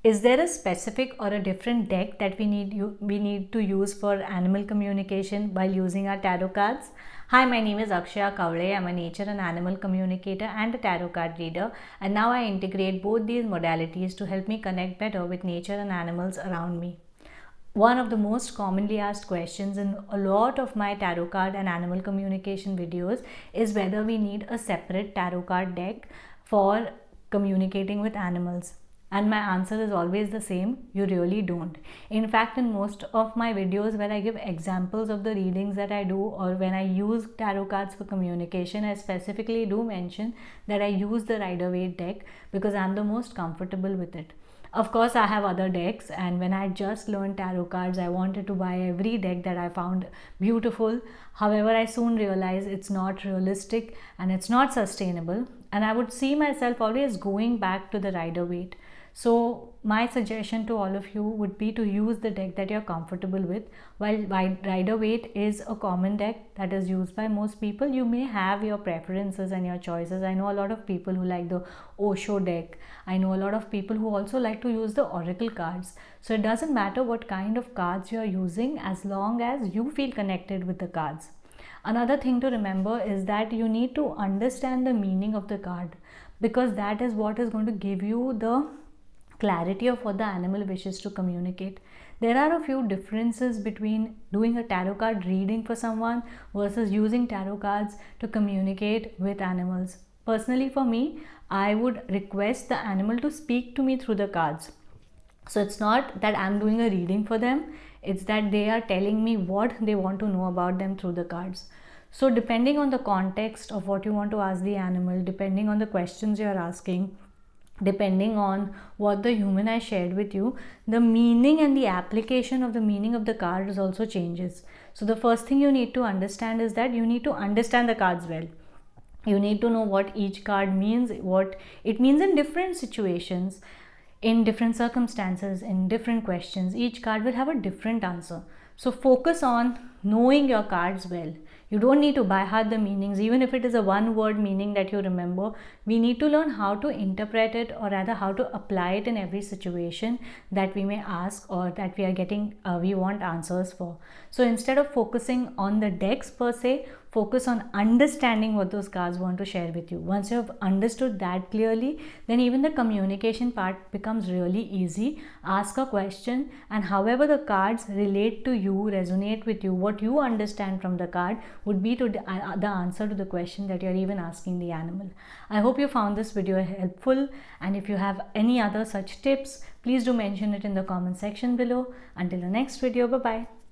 Is there a specific or a different deck that we need to use for animal communication while using our tarot cards? Hi, my name is Akshaya. I'm a nature and animal communicator and a tarot card reader, and now I integrate both these modalities to help me connect better with nature and animals around me. One of the most commonly asked questions in a lot of my tarot card and animal communication videos is whether we need a separate tarot card deck for communicating with animals. And my answer is always the same: you really don't. In fact, in most of my videos where I give examples of the readings that I do, or when I use tarot cards for communication, I specifically do mention that I use the Rider-Waite deck because I'm the most comfortable with it. Of course, I have other decks, and when I just learned tarot cards, I wanted to buy every deck that I found beautiful. However, I soon realized it's not realistic and it's not sustainable, and I would see myself always going back to the Rider-Waite. So my suggestion to all of you would be to use the deck that you're comfortable with. While Rider-Waite is a common deck that is used by most people, you may have your preferences and your choices. I know a lot of people who like the Osho deck. I know a lot of people who also like to use the oracle cards. So it doesn't matter what kind of cards you're using as long as you feel connected with the cards. Another thing to remember is that you need to understand the meaning of the card, because that is what is going to give you the clarity of what the animal wishes to communicate. There are a few differences between doing a tarot card reading for someone versus using tarot cards to communicate with animals. Personally, for me, I would request the animal to speak to me through the cards. So it's not that I'm doing a reading for them, it's that they are telling me what they want to know about them through the cards. So depending on the context of what you want to ask the animal, depending on the questions you're asking, depending on what the human has shared with you, the meaning and the application of the meaning of the cards also changes. So the first thing you need to understand is that you need to understand the cards well. You need to know what each card means, what it means in different situations, in different circumstances, in different questions. Each card will have a different answer. So focus on knowing your cards well. You don't need to by heart the meanings, even if it is a one word meaning that you remember. We need to learn how to interpret it, or rather how to apply it in every situation that we may ask or that we want answers for. So instead of focusing on the decks per se, focus on understanding what those cards want to share with you. Once you have understood that clearly, then even the communication part becomes really easy. Ask a question, and however the cards relate to you, resonate with you, what you understand from the card would be to the answer to the question that you're even asking the animal. I hope you found this video helpful, and if you have any other such tips, please do mention it in the comment section below. Until the next video, bye bye.